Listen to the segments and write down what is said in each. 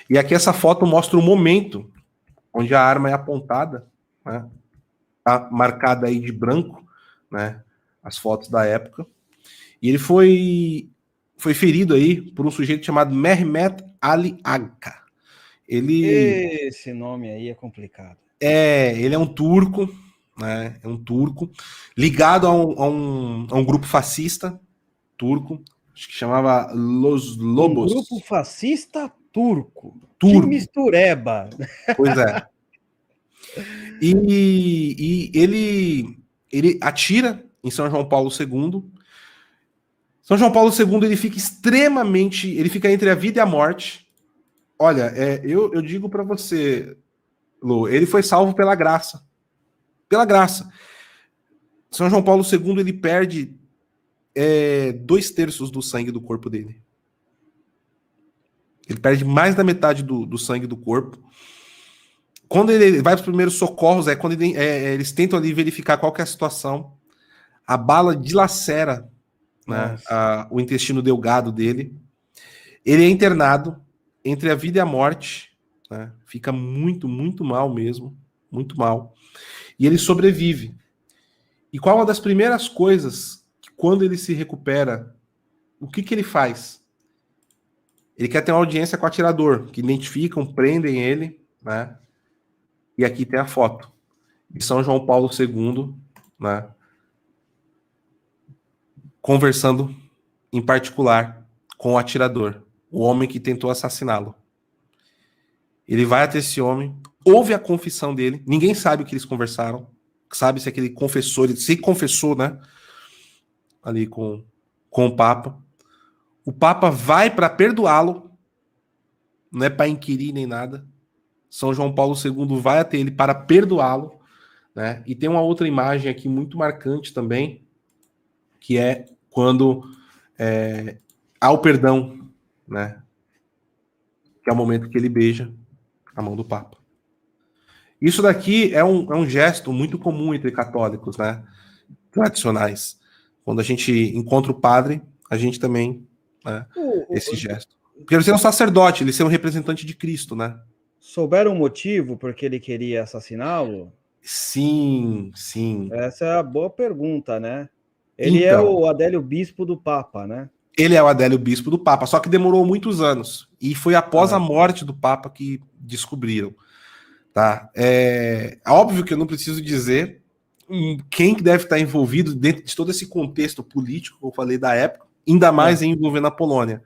E aqui essa foto mostra o momento onde a arma é apontada, né? Tá marcada aí de branco, né? As fotos da época. E ele foi ferido aí por um sujeito chamado Mehmet Ali Agca. Esse nome aí é complicado. Ele é um turco, né? É um turco ligado a um grupo fascista turco, acho que chamava Los Um grupo Lobos. fascista turco. Que Turco, mistureba. pois é. E ele atira em São João Paulo II. São João Paulo II ele fica extremamente, ele fica entre a vida e a morte. Olha, eu digo para você, Lu, ele foi salvo pela graça, pela graça. São João Paulo II ele perde 2/3 do sangue do corpo dele. Ele perde mais da metade do sangue do corpo. Quando ele vai para os primeiros socorros, quando eles tentam ali verificar qual que é a situação. A bala dilacera, né, o intestino delgado dele. Ele é internado entre a vida e a morte. Né, fica muito, muito mal mesmo. Muito mal. E ele sobrevive. E qual uma das primeiras coisas que, quando ele se recupera, o que ele faz? Ele quer ter uma audiência com o atirador, que identificam, prendem ele, né? E aqui tem a foto de São João Paulo II, né? Conversando em particular com o atirador, o homem que tentou assassiná-lo. Ele vai até esse homem, ouve a confissão dele, ninguém sabe o que eles conversaram, sabe se aquele confessor, ele se confessou, né? Ali com o Papa. O Papa vai para perdoá-lo, não é para inquirir nem nada. São João Paulo II vai até ele para perdoá-lo, né? E tem uma outra imagem aqui muito marcante também, que é quando há o perdão, né? Que é o momento que ele beija a mão do Papa. Isso daqui é um gesto muito comum entre católicos, né? Tradicionais. Quando a gente encontra o padre, a gente também, né? Esse gesto. Porque ele é um sacerdote, ele é um representante de Cristo, né? Souberam o motivo porque ele queria assassiná-lo? Sim, sim. Essa é a boa pergunta, né? Ele é Então, o Adélio Bispo do Papa, né? ele é o Adélio Bispo do Papa, só que demorou muitos anos. E foi após a morte do Papa que descobriram. Tá? É óbvio que eu não preciso dizer quem que deve estar envolvido dentro de todo esse contexto político que eu falei da época, ainda mais envolvendo a Polônia.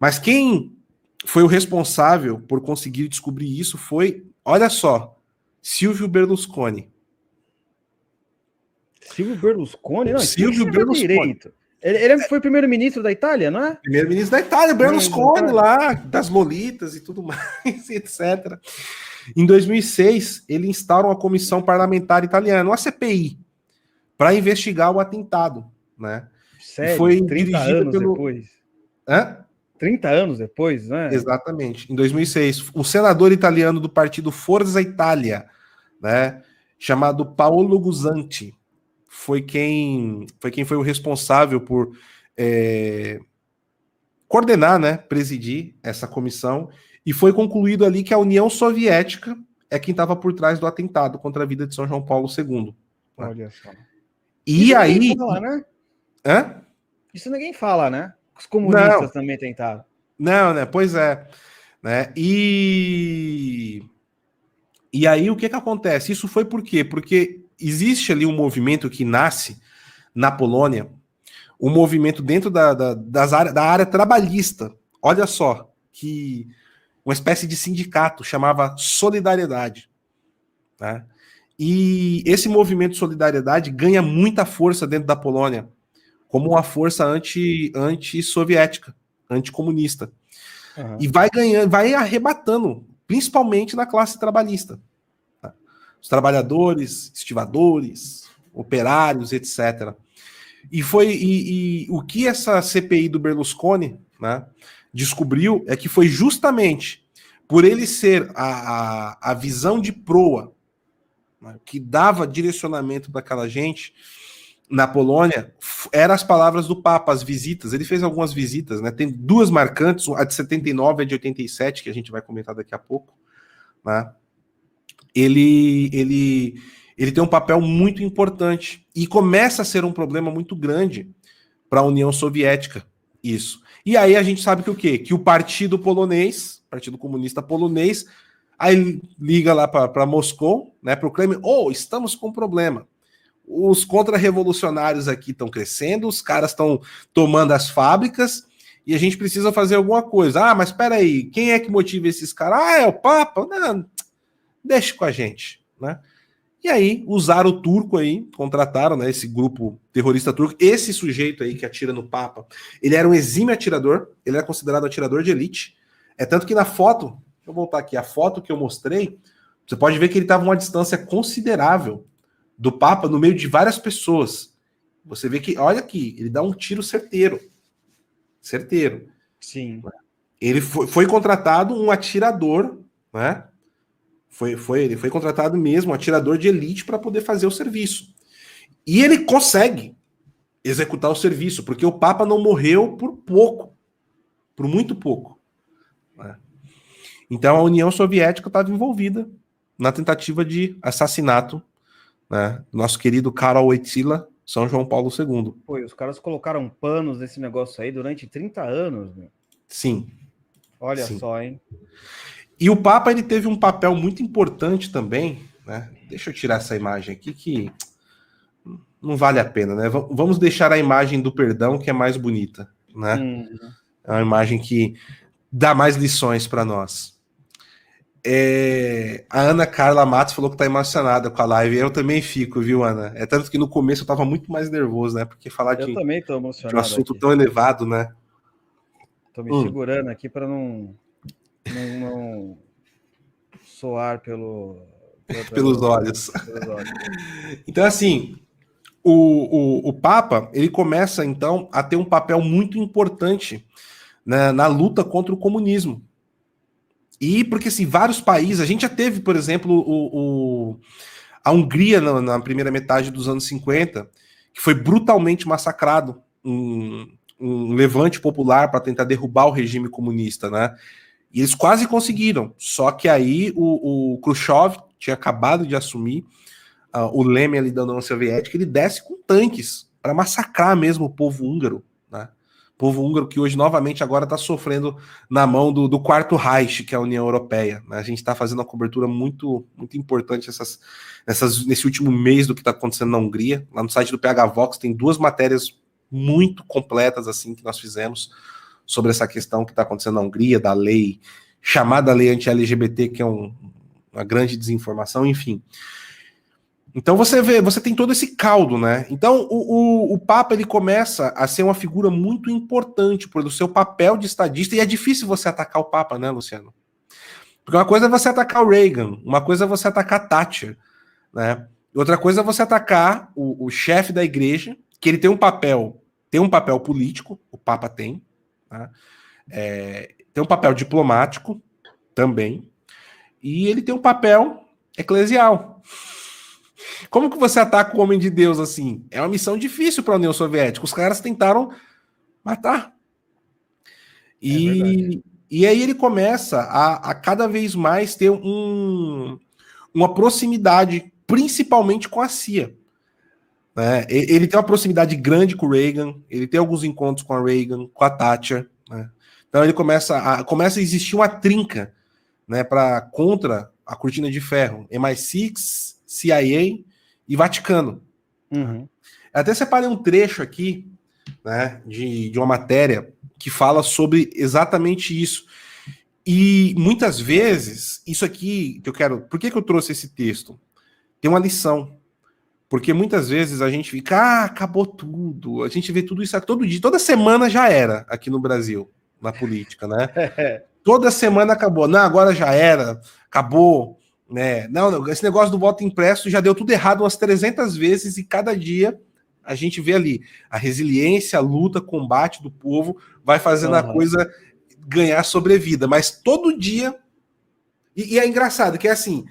Mas quem foi o responsável por conseguir descobrir isso foi, olha só, Silvio Berlusconi. Silvio Berlusconi? Não, Silvio Berlusconi. Direito. Ele foi primeiro-ministro da Itália, não é? Primeiro-ministro da Itália, Berlusconi lá, das Lolitas e tudo mais, etc. Em 2006, ele instaura uma comissão parlamentar italiana, uma CPI, para investigar o atentado, né? Sério? E foi 30 dirigida anos depois? Hã? 30 anos depois, né? Exatamente. Em 2006, um senador italiano do partido Forza Italia, né, chamado Paolo Guzzanti, foi quem foi o responsável por coordenar, né, presidir essa comissão, e foi concluído ali que a União Soviética é quem estava por trás do atentado contra a vida de São João Paulo II. Né? Olha só. E isso aí... ninguém fala, né? Hã? Isso ninguém fala, né? Os comunistas também tentaram. Não, né? Pois é. Né? E aí o que acontece? Isso foi por quê? Porque existe ali um movimento que nasce na Polônia, um movimento dentro da área trabalhista. Olha só, que uma espécie de sindicato chamava Solidariedade. Né? E esse movimento de solidariedade ganha muita força dentro da Polônia, como uma força anti-soviética, anticomunista. E vai ganhando, vai arrebatando, principalmente na classe trabalhista. Tá? Os trabalhadores, estivadores, operários, etc. E o que essa CPI do Berlusconi, né, descobriu é que foi justamente por ele ser a visão de proa, né, que dava direcionamento para aquela gente, na Polônia, eram as palavras do Papa, as visitas. Ele fez algumas visitas, né? Tem duas marcantes, a de 79 e a de 87, que a gente vai comentar daqui a pouco, né? Ele tem um papel muito importante e começa a ser um problema muito grande para a União Soviética, isso. E aí a gente sabe que o quê? Que o Partido Polonês, Partido Comunista Polonês, aí liga lá para Moscou, né, para o Kremlin, estamos com um problema. Os contra-revolucionários aqui estão crescendo, os caras estão tomando as fábricas e a gente precisa fazer alguma coisa. Mas espera aí, quem é que motiva esses caras? É o Papa? Não, deixa com a gente, né? E aí, usaram o turco aí, contrataram, né, esse grupo terrorista turco. Esse sujeito aí que atira no Papa, ele era um exímio atirador, ele era considerado atirador de elite. É tanto que na foto, deixa eu voltar aqui, a foto que eu mostrei, você pode ver que ele estava a uma distância considerável do Papa, no meio de várias pessoas. Você vê que, olha aqui, ele dá um tiro certeiro. Certeiro. Sim. Ele foi contratado um atirador, né? Ele foi contratado mesmo, um atirador de elite para poder fazer o serviço. E ele consegue executar o serviço, porque o Papa não morreu por pouco, por muito pouco, né? Então a União Soviética estava envolvida na tentativa de assassinato, né, do nosso querido Karol Wojtyła, São João Paulo II. Pô, os caras colocaram panos nesse negócio aí durante 30 anos, meu. Sim. Olha Sim. só, hein? E o Papa, ele teve um papel muito importante também, né? Deixa eu tirar essa imagem aqui que não vale a pena, né? Vamos deixar a imagem do perdão, que é mais bonita, né? É uma imagem que dá mais lições para nós. A Ana Carla Matos falou que tá emocionada com a live. Eu também fico, viu, Ana? É tanto que no começo eu tava muito mais nervoso, né? Porque falar de um assunto tão elevado, né? Tô me segurando aqui para não soar pelos olhos. Então, assim, o Papa, ele começa, então, a ter um papel muito importante, né, na luta contra o comunismo. E porque, assim, vários países, a gente já teve, por exemplo, a Hungria na primeira metade dos anos 50, que foi brutalmente massacrado, um levante popular para tentar derrubar o regime comunista, né? E eles quase conseguiram, só que aí o Khrushchev tinha acabado de assumir o leme ali da União Soviética, ele desce com tanques para massacrar mesmo o povo húngaro, né? O povo húngaro que hoje novamente agora está sofrendo na mão do Quarto Reich, que é a União Europeia, né? A gente está fazendo uma cobertura muito, muito importante nesse último mês do que está acontecendo na Hungria. Lá no site do PH Vox tem 2 matérias muito completas assim que nós fizemos sobre essa questão que está acontecendo na Hungria, da lei, chamada lei anti-LGBT, que é uma grande desinformação, enfim. Então você tem todo esse caldo, né? Então o Papa, ele começa a ser uma figura muito importante pelo seu papel de estadista, e é difícil você atacar o Papa, né, Luciano? Porque uma coisa é você atacar o Reagan, uma coisa é você atacar Thatcher, né? Outra coisa é você atacar o chefe da igreja, que ele tem um papel político, o Papa tem, tá? Tem um papel diplomático também, e ele tem um papel eclesial. Como que você ataca o homem de Deus assim? É uma missão difícil para a União Soviética. Os caras tentaram matar. E aí ele começa a cada vez mais ter uma proximidade, principalmente com a CIA. Né? Ele tem uma proximidade grande com o Reagan, ele tem alguns encontros com a Reagan, com a Thatcher. Né? Então ele começa a existir uma trinca, né, contra a cortina de ferro. MI6, CIA e Vaticano. Uhum. Até separei um trecho aqui, né, de uma matéria que fala sobre exatamente isso. E muitas vezes, isso aqui que eu quero... Por que eu trouxe esse texto? Tem uma lição. Porque muitas vezes a gente fica, acabou tudo. A gente vê tudo isso todo dia. Toda semana já era aqui no Brasil, na política, né? Toda semana acabou. Não, agora já era, acabou. Né? Não, esse negócio do voto impresso já deu tudo errado umas 300 vezes e cada dia a gente vê ali a resiliência, a luta, combate do povo vai fazendo a coisa ganhar sobrevida, mas todo dia e é engraçado que é assim,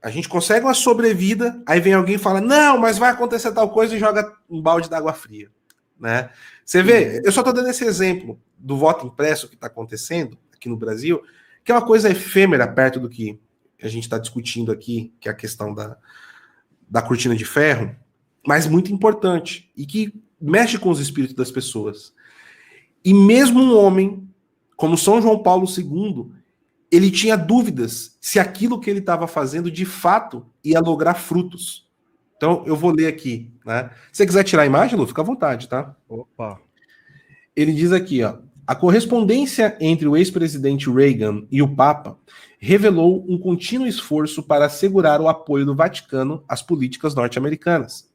A gente consegue uma sobrevida, aí vem alguém e fala, não, mas vai acontecer tal coisa e joga um balde d'água fria, né? Você vê, eu só estou dando esse exemplo do voto impresso que está acontecendo aqui no Brasil, que é uma coisa efêmera perto do que a gente está discutindo aqui, que é a questão da cortina de ferro, mas muito importante, e que mexe com os espíritos das pessoas. E mesmo um homem, como São João Paulo II, ele tinha dúvidas se aquilo que ele estava fazendo de fato ia lograr frutos. Então, eu vou ler aqui, né? Se você quiser tirar a imagem, Lu, fica à vontade, tá? Opa. Ele diz aqui, ó, a correspondência entre o ex-presidente Reagan e o Papa revelou um contínuo esforço para assegurar o apoio do Vaticano às políticas norte-americanas.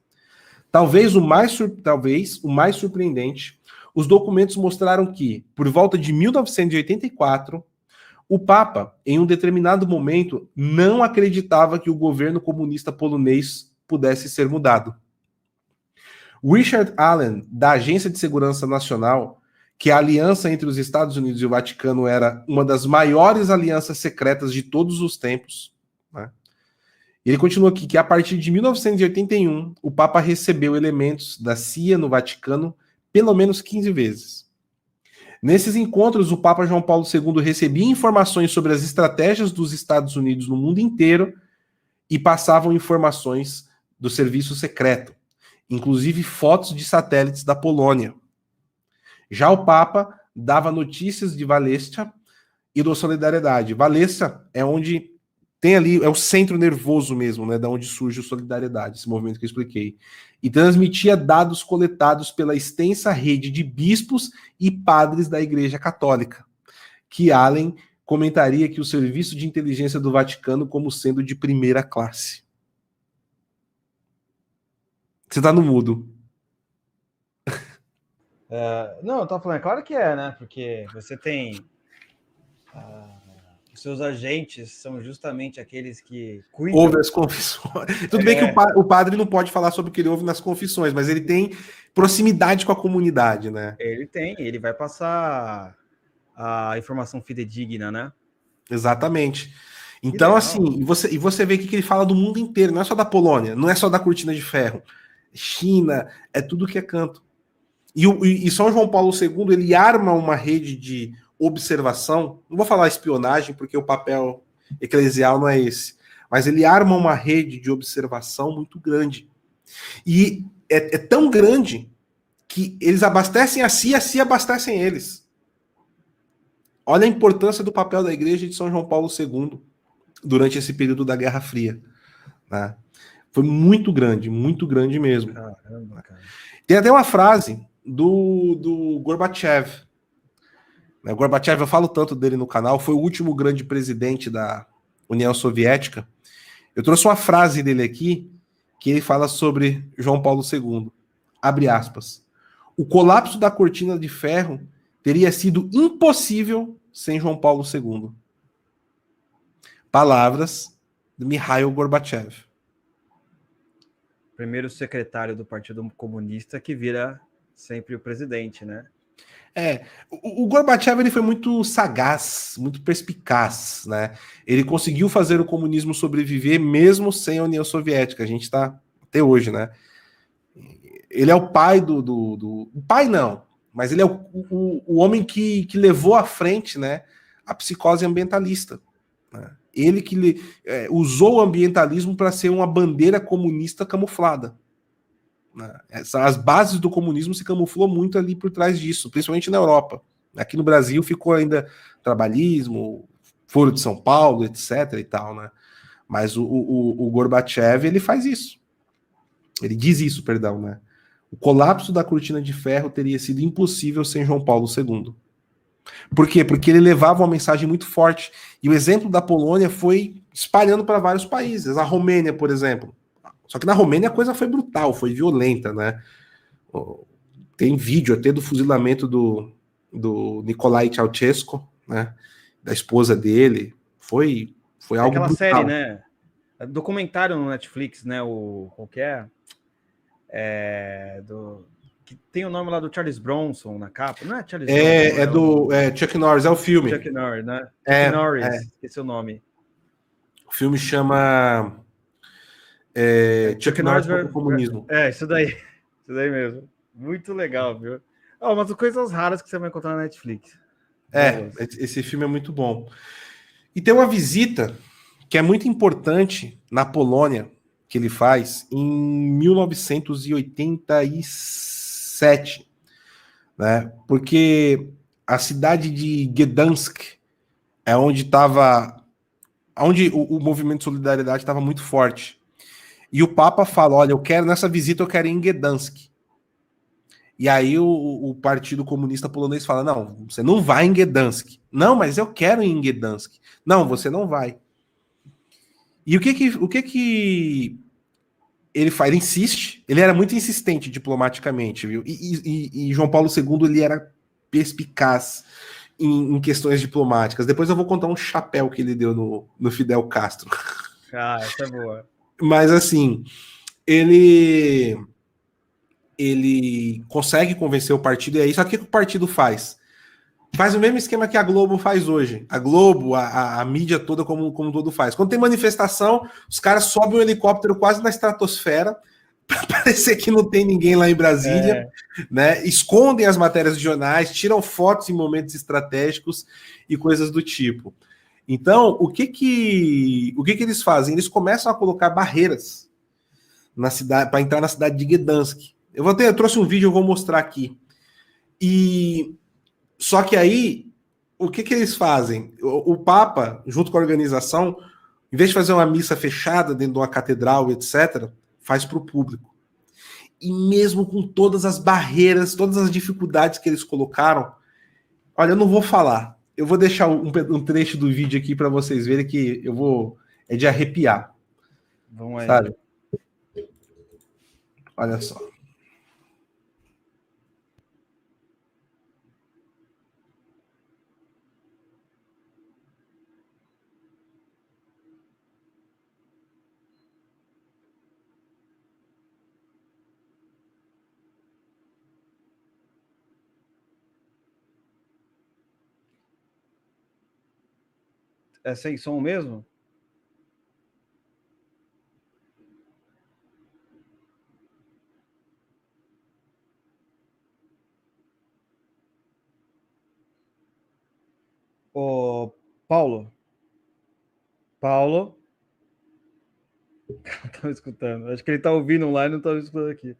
Talvez o mais surpreendente, os documentos mostraram que, por volta de 1984, o Papa, em um determinado momento, não acreditava que o governo comunista polonês pudesse ser mudado. Richard Allen, da Agência de Segurança Nacional, que a aliança entre os Estados Unidos e o Vaticano era uma das maiores alianças secretas de todos os tempos, né? Ele continua aqui que a partir de 1981, o Papa recebeu elementos da CIA no Vaticano pelo menos 15 vezes. Nesses encontros, o Papa João Paulo II recebia informações sobre as estratégias dos Estados Unidos no mundo inteiro e passavam informações do serviço secreto, inclusive fotos de satélites da Polônia. Já o Papa dava notícias de Valestia e da Solidariedade. Valestia é onde tem ali, é o centro nervoso mesmo, né, da onde surge a Solidariedade, esse movimento que eu expliquei. E transmitia dados coletados pela extensa rede de bispos e padres da Igreja Católica, que Allen comentaria que o serviço de inteligência do Vaticano como sendo de primeira classe. Você tá no mudo. Não, eu tô falando, é claro que é, né? Porque você tem... os seus agentes são justamente aqueles que cuidam... Ouve as confissões. Tudo bem que o padre não pode falar sobre o que ele ouve nas confissões, mas ele tem proximidade com a comunidade, né? Ele vai passar a informação fidedigna, né? Exatamente. Então, assim, e você vê que ele fala do mundo inteiro, não é só da Polônia, não é só da cortina de ferro. China, é tudo que é canto. E São João Paulo II, ele arma uma rede de observação, não vou falar espionagem, porque o papel eclesial não é esse, mas ele arma uma rede de observação muito grande. E é tão grande que eles abastecem a si e a si abastecem eles. Olha a importância do papel da igreja de São João Paulo II durante esse período da Guerra Fria, né? Foi muito grande mesmo. Caramba, cara. Tem até uma frase do Gorbachev. O Gorbachev, eu falo tanto dele no canal, foi o último grande presidente da União Soviética. Eu trouxe uma frase dele aqui, que ele fala sobre João Paulo II. Abre aspas. O colapso da cortina de ferro teria sido impossível sem João Paulo II. Palavras de Mikhail Gorbachev. Primeiro secretário do Partido Comunista que vira sempre o presidente, né? O Gorbachev ele foi muito sagaz, muito perspicaz, né? Ele conseguiu fazer o comunismo sobreviver mesmo sem a União Soviética. A gente está até hoje, né? Ele é o pai o pai não, mas ele é o homem que levou à frente, né, a psicose ambientalista, né? Ele que usou o ambientalismo para ser uma bandeira comunista camuflada. As bases do comunismo se camuflou muito ali por trás disso, principalmente na Europa. Aqui no Brasil ficou ainda trabalhismo, Foro de São Paulo, etc. e tal, né? Mas o Gorbachev, ele faz isso. Ele diz isso, perdão, né? O colapso da cortina de ferro teria sido impossível sem João Paulo II. Por quê? Porque ele levava uma mensagem muito forte. E o exemplo da Polônia foi espalhando para vários países. A Romênia, por exemplo. Só que na Romênia a coisa foi brutal, foi violenta, né? Tem vídeo até do fuzilamento do Nicolae Ceausescu, né? Da esposa dele. Foi algo aquela brutal. série, né? Documentário no Netflix, né? Qual que é? Que tem o nome lá do Charles Bronson na capa. Não é Charles Bronson? Chuck Norris, é o filme. Chuck Norris, né? Chuck Norris, esqueci o nome. O filme chama Chuck Norris contra o comunismo. Isso daí. Isso daí mesmo. Muito legal, viu? Umas coisas raras que você vai encontrar na Netflix. Boas. Esse filme é muito bom. E tem uma visita que é muito importante na Polônia, que ele faz em 1987, né? Porque a cidade de Gdansk é onde estava, onde o movimento de solidariedade estava muito forte. E o Papa fala: olha, nessa visita eu quero ir em Gdansk. E aí o Partido Comunista Polonês fala: não, você não vai em Gdansk. Não, mas eu quero ir em Gdansk. Não, você não vai. E o que ele faz? Ele insiste. Ele era muito insistente diplomaticamente, viu? E João Paulo II, ele era perspicaz em questões diplomáticas. Depois eu vou contar um chapéu que ele deu no Fidel Castro. Essa é boa. Mas assim, ele consegue convencer o partido, e aí, só que o que o partido faz? Faz o mesmo esquema que a Globo faz hoje. A Globo, a mídia toda, como todo faz. Quando tem manifestação, os caras sobem um helicóptero quase na estratosfera, para parecer que não tem ninguém lá em Brasília, né? Escondem as matérias de jornais, tiram fotos em momentos estratégicos e coisas do tipo. Então, o que eles fazem? Eles começam a colocar barreiras na cidade, para entrar na cidade de Gdansk. Eu trouxe um vídeo, eu vou mostrar aqui. E só que aí, o que eles fazem? O Papa, junto com a organização, em vez de fazer uma missa fechada dentro de uma catedral, etc., faz para o público. E mesmo com todas as barreiras, todas as dificuldades que eles colocaram, olha, eu não vou falar. Eu vou deixar um trecho do vídeo aqui para vocês verem que é de arrepiar. Vamos aí. Sabe? Olha só. É sem som mesmo? Ô, Paulo. Paulo. Não estava escutando. Acho que ele está ouvindo lá e não estava escutando aqui.